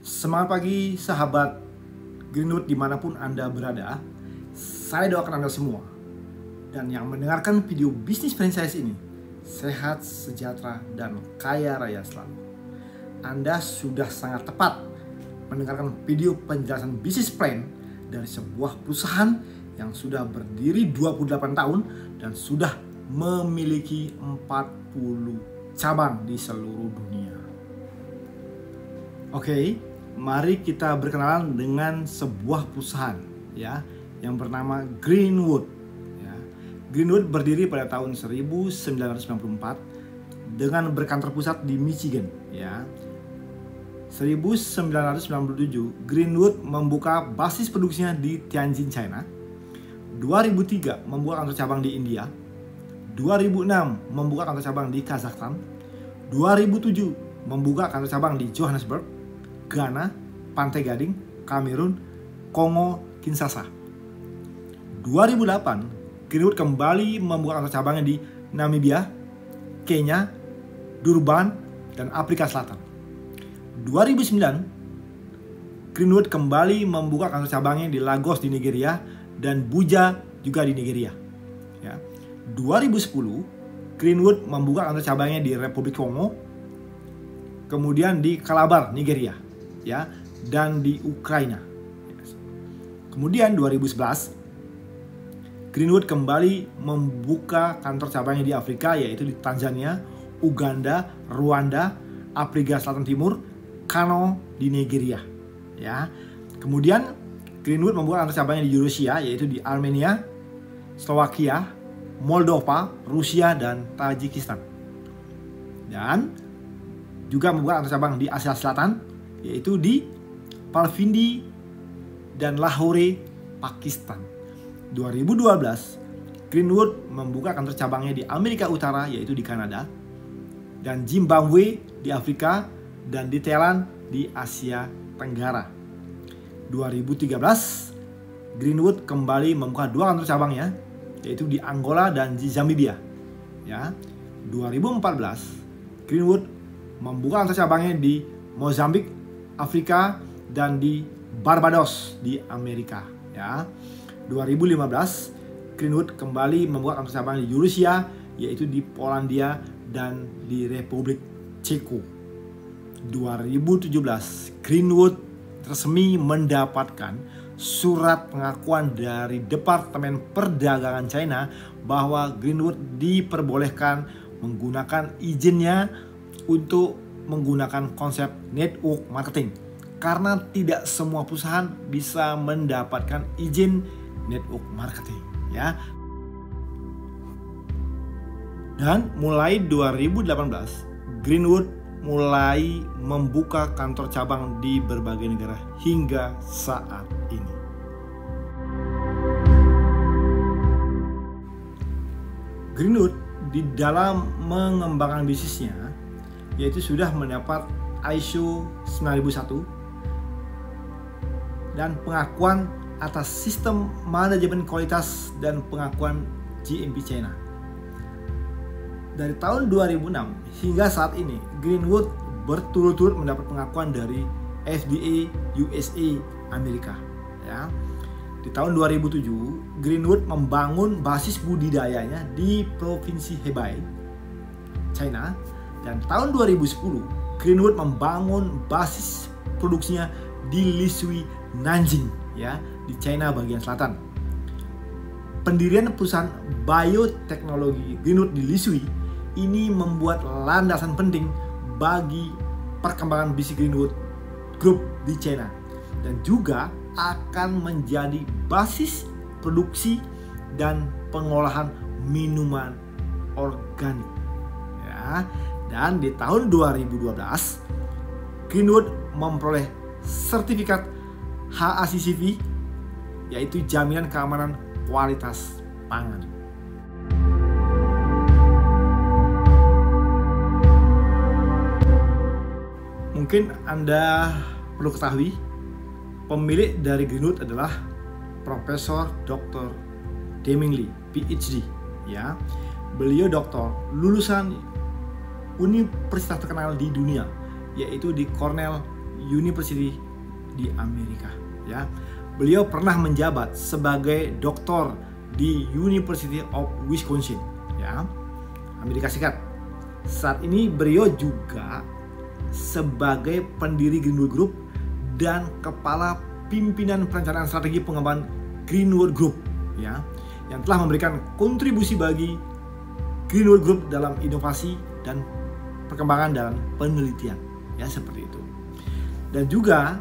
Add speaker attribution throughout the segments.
Speaker 1: Semangat pagi sahabat Greenwood dimanapun Anda berada. Saya doakan Anda semua dan yang mendengarkan video bisnis franchise ini sehat, sejahtera, dan kaya raya selalu. Anda sudah sangat tepat mendengarkan video penjelasan bisnis plan dari sebuah perusahaan yang sudah berdiri 28 tahun dan sudah memiliki 40 cabang di seluruh dunia. Oke, mari kita berkenalan dengan sebuah perusahaan ya yang bernama Greenwood. Ya. Greenwood berdiri pada tahun 1994 dengan berkantor pusat di Michigan. Ya. 1997 Greenwood membuka basis produksinya di Tianjin, China. 2003 membuka kantor cabang di India. 2006 membuka kantor cabang di Kazakhstan. 2007 membuka kantor cabang di Johannesburg, Ghana, Pantai Gading, Kamerun, Kongo, Kinshasa. 2008, Greenwood kembali membuka kantor cabangnya di Namibia, Kenya, Durban, dan Afrika Selatan. 2009, Greenwood kembali membuka kantor cabangnya di Lagos di Nigeria dan Buja juga di Nigeria. Ya. 2010, Greenwood membuka kantor cabangnya di Republik Kongo, kemudian di Calabar, Nigeria, ya, dan di Ukraina. Kemudian 2011, Greenwood kembali membuka kantor cabangnya di Afrika, yaitu di Tanzania, Uganda, Rwanda, Afrika Selatan Timur, Kano di Nigeria, ya. Kemudian Greenwood membuka kantor cabangnya di Rusia, yaitu di Armenia, Slovakia, Moldova, Rusia, dan Tajikistan. Dan juga membuka kantor cabang di Asia Selatan, yaitu di Rawalpindi dan Lahore, Pakistan. 2012, Greenwood membuka kantor cabangnya di Amerika Utara, yaitu di Kanada, dan Zimbabwe di Afrika, dan di Thailand di Asia Tenggara. 2013, Greenwood kembali membuka dua kantor cabangnya, yaitu di Angola dan di Zambia. Ya. 2014, Greenwood membuka kantor cabangnya di Mozambik, Afrika, dan di Barbados di Amerika. Ya. 2015, Greenwood kembali membuka kantor cabang di Rusia, yaitu di Polandia dan di Republik Ceko. 2017, Greenwood resmi mendapatkan surat pengakuan dari Departemen Perdagangan China bahwa Greenwood diperbolehkan menggunakan izinnya untuk menggunakan konsep network marketing, karena tidak semua perusahaan bisa mendapatkan izin network marketing, ya. Dan mulai 2018, Greenwood mulai membuka kantor cabang di berbagai negara hingga saat ini. Greenwood di dalam mengembangkan bisnisnya yaitu sudah mendapat ISO 9001 dan pengakuan atas sistem manajemen kualitas dan pengakuan GMP China. Dari tahun 2006 hingga saat ini, Greenwood berturut-turut mendapat pengakuan dari FDA USA Amerika. Ya. Di tahun 2007, Greenwood membangun basis budidayanya di Provinsi Hebei, China. Dan tahun 2010, Greenwood membangun basis produksinya di Lishui, Nanjing, ya, di China bagian selatan. Pendirian perusahaan bioteknologi Greenwood di Lishui ini membuat landasan penting bagi perkembangan bisnis Greenwood Group di China dan juga akan menjadi basis produksi dan pengolahan minuman organik. Ya, dan di tahun 2012 Greenwood memperoleh sertifikat HACCP, yaitu jaminan keamanan kualitas pangan. Mungkin Anda perlu ketahui, pemilik dari Greenwood adalah Profesor Dr. Deming Lee, PhD. Ya, beliau doktor lulusan universitas terkenal di dunia, yaitu di Cornell University di Amerika, ya. Beliau pernah menjabat sebagai doktor di University of Wisconsin, ya, Amerika Serikat. Saat ini beliau juga sebagai pendiri Greenwood Group dan kepala pimpinan perencanaan strategi pengembangan Greenwood Group, ya, yang telah memberikan kontribusi bagi Greenwood Group dalam inovasi dan perkembangan dalam penelitian, ya, seperti itu. Dan juga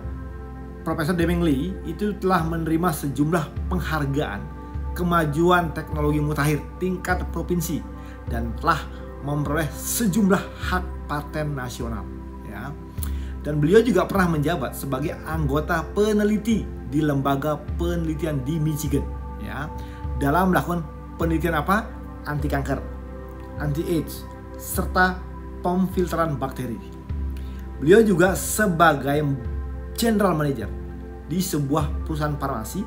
Speaker 1: Profesor Deming Lee itu telah menerima sejumlah penghargaan kemajuan teknologi mutakhir tingkat provinsi dan telah memperoleh sejumlah hak paten nasional, ya. Dan beliau juga pernah menjabat sebagai anggota peneliti di lembaga penelitian di Michigan, ya, dalam melakukan penelitian apa? Anti kanker, anti AIDS, serta pemfilteran bakteri. Beliau juga sebagai general manager di sebuah perusahaan farmasi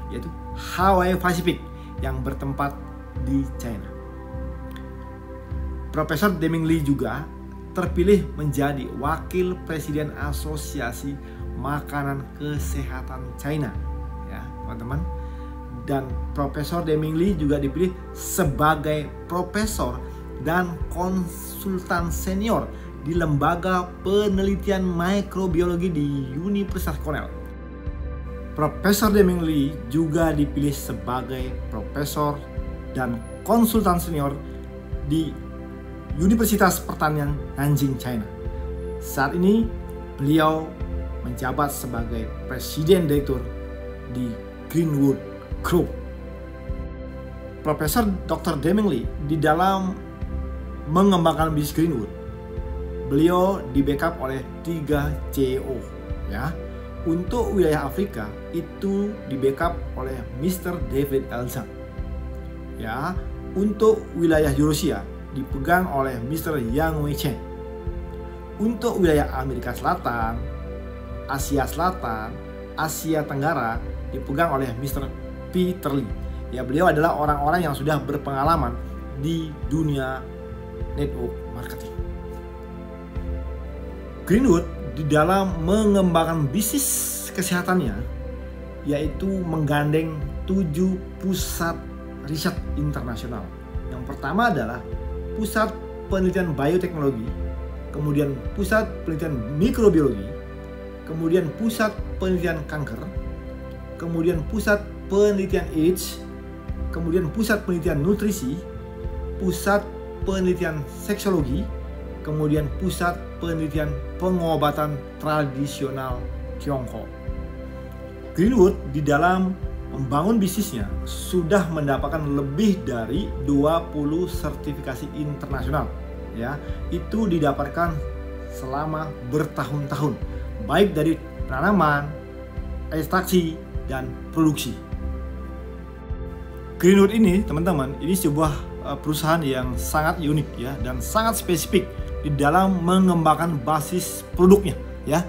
Speaker 1: yaitu Hawaii Pacific yang bertempat di China. Profesor Deming Lee juga terpilih menjadi wakil presiden Asosiasi Makanan Kesehatan China, ya, teman-teman. Dan Profesor Deming Lee juga dipilih sebagai profesor dan konsultan senior di lembaga penelitian mikrobiologi di Universitas Cornell. Profesor Deming Lee juga dipilih sebagai profesor dan konsultan senior di Universitas Pertanian Nanjing, China. Saat ini beliau menjabat sebagai presiden direktur di Greenwood Group. Profesor Dr. Deming Lee di dalam mengembangkan bisnis Greenwood, beliau di backup oleh 3 CEO, ya. Untuk wilayah Afrika itu di backup oleh Mr. David Elzak, ya. Untuk wilayah Eurasia dipegang oleh Mr. Yang Weichen. Untuk wilayah Amerika Selatan, Asia Selatan, Asia Tenggara dipegang oleh Mr. Peter Lee. Ya, beliau adalah orang-orang yang sudah berpengalaman di dunia network marketing. Greenwood di dalam mengembangkan bisnis kesehatannya yaitu menggandeng 7 pusat riset internasional. Yang pertama adalah Pusat Penelitian Bioteknologi, kemudian Pusat Penelitian Mikrobiologi, kemudian Pusat Penelitian Kanker, kemudian Pusat Penelitian AIDS, kemudian Pusat Penelitian Nutrisi, Pusat Penelitian Seksologi, kemudian Pusat Penelitian Pengobatan Tradisional Tiongkok. Greenwood di dalam membangun bisnisnya sudah mendapatkan lebih dari 20 sertifikasi internasional, ya. Itu didapatkan selama bertahun-tahun, baik dari penanaman, ekstraksi, dan produksi. Greenwood ini, teman-teman, ini sebuah perusahaan yang sangat unik, ya, dan sangat spesifik di dalam mengembangkan basis produknya, ya.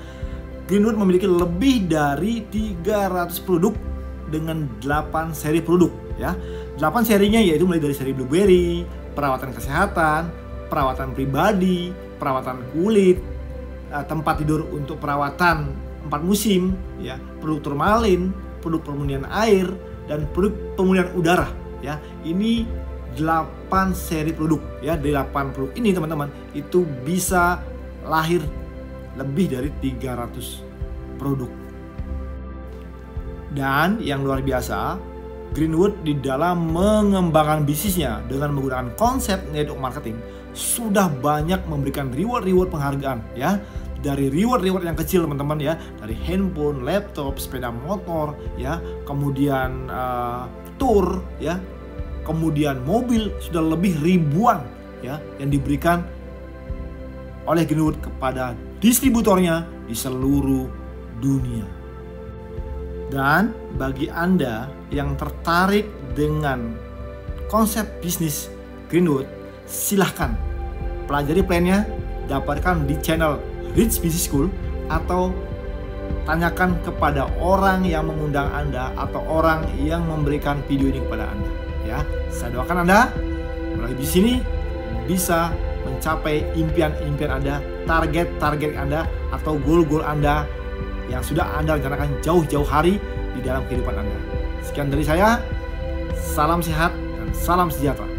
Speaker 1: Greenwood memiliki lebih dari 300 produk dengan 8 seri produk, ya. 8 serinya yaitu mulai dari seri blueberry, perawatan kesehatan, perawatan pribadi, perawatan kulit, tempat tidur untuk perawatan 4 musim, ya, produk turmalin, produk pemundian air, dan produk pemundian udara, ya. Ini 8 seri produk, ya. Dari 8 produk ini, teman-teman, itu bisa lahir lebih dari 300 produk. Dan yang luar biasa, Greenwood di dalam mengembangkan bisnisnya dengan menggunakan konsep network marketing sudah banyak memberikan reward penghargaan, ya. Dari reward yang kecil, teman-teman, ya, dari handphone, laptop, sepeda motor, ya, kemudian tour, ya, kemudian mobil, sudah lebih ribuan, ya, yang diberikan oleh Greenwood kepada distributornya di seluruh dunia. Dan bagi Anda yang tertarik dengan konsep bisnis Greenwood, silahkan pelajari plannya, dapatkan di channel Rich Business School, atau tanyakan kepada orang yang mengundang Anda atau orang yang memberikan video ini kepada Anda, ya. Saya doakan Anda melalui bisnis ini bisa mencapai impian-impian Anda target-target Anda atau goal-goal Anda yang sudah Anda rencanakan jauh-jauh hari di dalam kehidupan Anda. Sekian dari saya, salam sehat dan salam sejahtera.